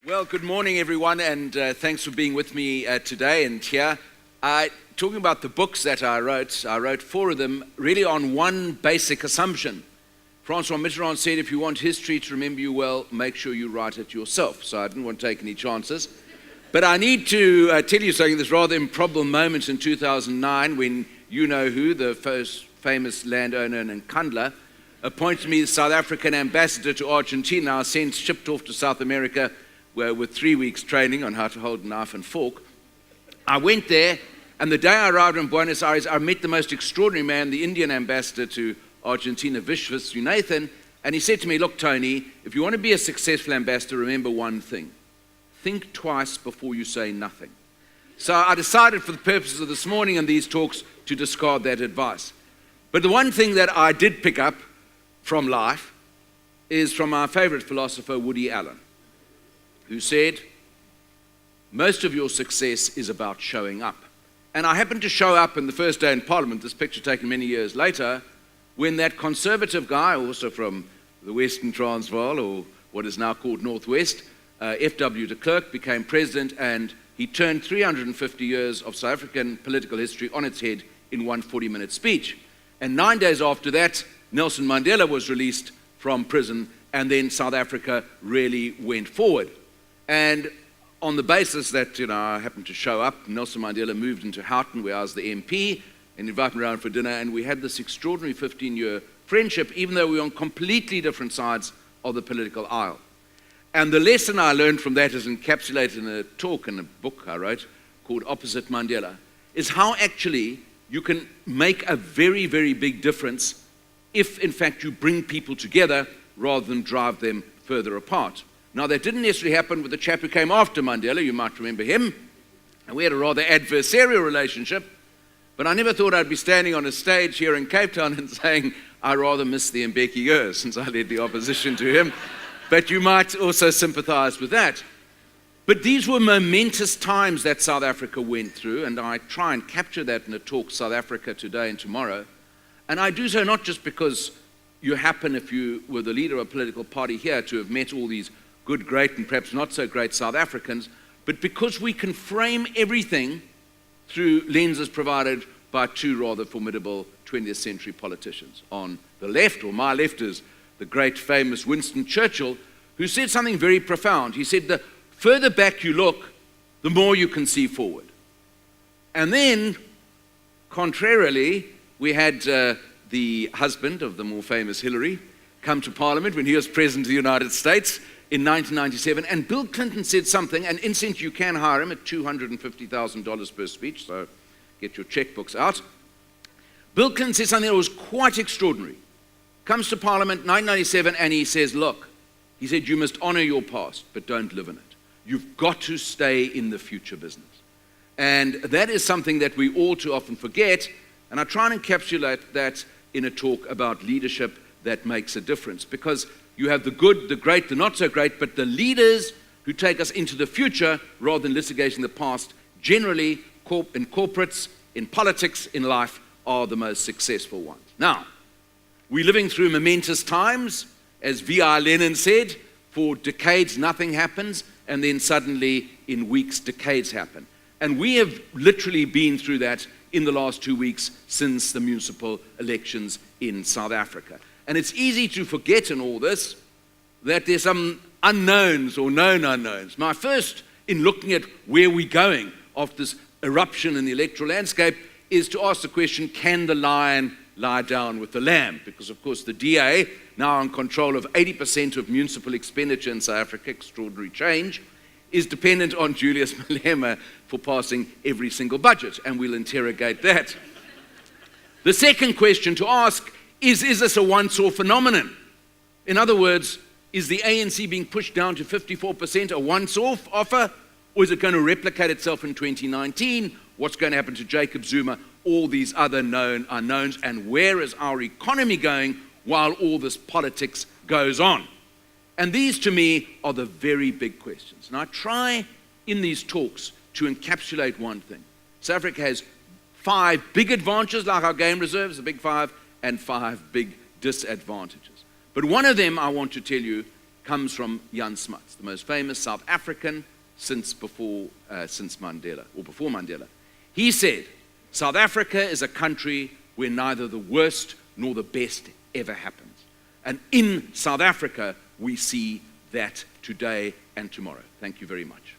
Well, good morning, everyone, and thanks for being with me today and here. Talking about the books that I wrote 4 of them really on one basic assumption. Francois Mitterrand said, if you want history to remember you well, make sure you write it yourself. So I didn't want to take any chances. But I need to tell you something, this rather improbable moment in 2009 when you-know-who, the first famous landowner in Nkandla, appointed me the South African ambassador to Argentina. I was shipped off to South America with 3 weeks training on how to hold a knife and fork. I went there, and the day I arrived in Buenos Aires, I met the most extraordinary man, the Indian ambassador to Argentina, Vishwas, and he said to me, look, Tony, if you want to be a successful ambassador, remember one thing. Think twice before you say nothing. So I decided for the purposes of this morning and these talks to discard that advice. But the one thing that I did pick up from life is from our favorite philosopher, Woody Allen, who said, most of your success is about showing up. And I happened to show up in the first day in Parliament, this picture taken many years later, when that conservative guy, also from the Western Transvaal, or what is now called Northwest, F.W. de Klerk, became president, and he turned 350 years of South African political history on its head in one 40-minute speech. And 9 days after that, Nelson Mandela was released from prison, and then South Africa really went forward. And on the basis that, I happened to show up, Nelson Mandela moved into Houghton, where I was the MP, and invited me around for dinner, and we had this extraordinary 15-year friendship, even though we were on completely different sides of the political aisle. And the lesson I learned from that is encapsulated in a talk in a book I wrote called Opposite Mandela, is how actually you can make a very, very big difference if, in fact, you bring people together rather than drive them further apart. Now, that didn't necessarily happen with the chap who came after Mandela. You might remember him. And we had a rather adversarial relationship. But I never thought I'd be standing on a stage here in Cape Town and saying, I rather miss the Mbeki years since I led the opposition to him. But you might also sympathize with that. But these were momentous times that South Africa went through, and I try and capture that in a talk, South Africa Today and Tomorrow. And I do so not just because you happen, if you were the leader of a political party here, to have met all these good, great, and perhaps not so great South Africans, but because we can frame everything through lenses provided by 2 rather formidable 20th century politicians. On the left, or my left, is the great famous Winston Churchill, who said something very profound. He said, the further back you look, the more you can see forward. And then, contrarily, we had the husband of the more famous Hillary come to Parliament when he was President of the United States in 1997, and Bill Clinton said something, and incidentally you can hire him at $250,000 per speech, so get your checkbooks out. Bill Clinton said something that was quite extraordinary. Comes to Parliament 1997 and he says, look, he said, you must honor your past, but don't live in it. You've got to stay in the future business. And that is something that we all too often forget, and I try and encapsulate that in a talk about leadership that makes a difference, because you have the good, the great, the not so great, but the leaders who take us into the future rather than litigating the past, generally in corporates, in politics, in life, are the most successful ones. Now, we're living through momentous times. As V.I. Lenin said, for decades nothing happens, and then suddenly in weeks, decades happen. And we have literally been through that in the last 2 weeks since the municipal elections in South Africa. And it's easy to forget in all this that there's some unknowns or known unknowns. My first, in looking at where we're going after this eruption in the electoral landscape, is to ask the question, can the lion lie down with the lamb? Because, of course, the DA, now in control of 80% of municipal expenditure in South Africa, extraordinary change, is dependent on Julius Malema for passing every single budget, and we'll interrogate that. The second question to ask is this a once-off phenomenon? In other words, is the ANC being pushed down to 54% a once-off offer, or is it going to replicate itself in 2019? What's going to happen to Jacob Zuma? All these other known unknowns, and where is our economy going while all this politics goes on? And these, to me, are the very big questions. And I try in these talks to encapsulate one thing. South Africa has 5 big advantages, like our game reserves, the big 5, and 5 big disadvantages. But one of them I want to tell you comes from Jan Smuts, the most famous South African since before Mandela. He said, South Africa is a country where neither the worst nor the best ever happens. And in South Africa, we see that today and tomorrow. Thank you very much.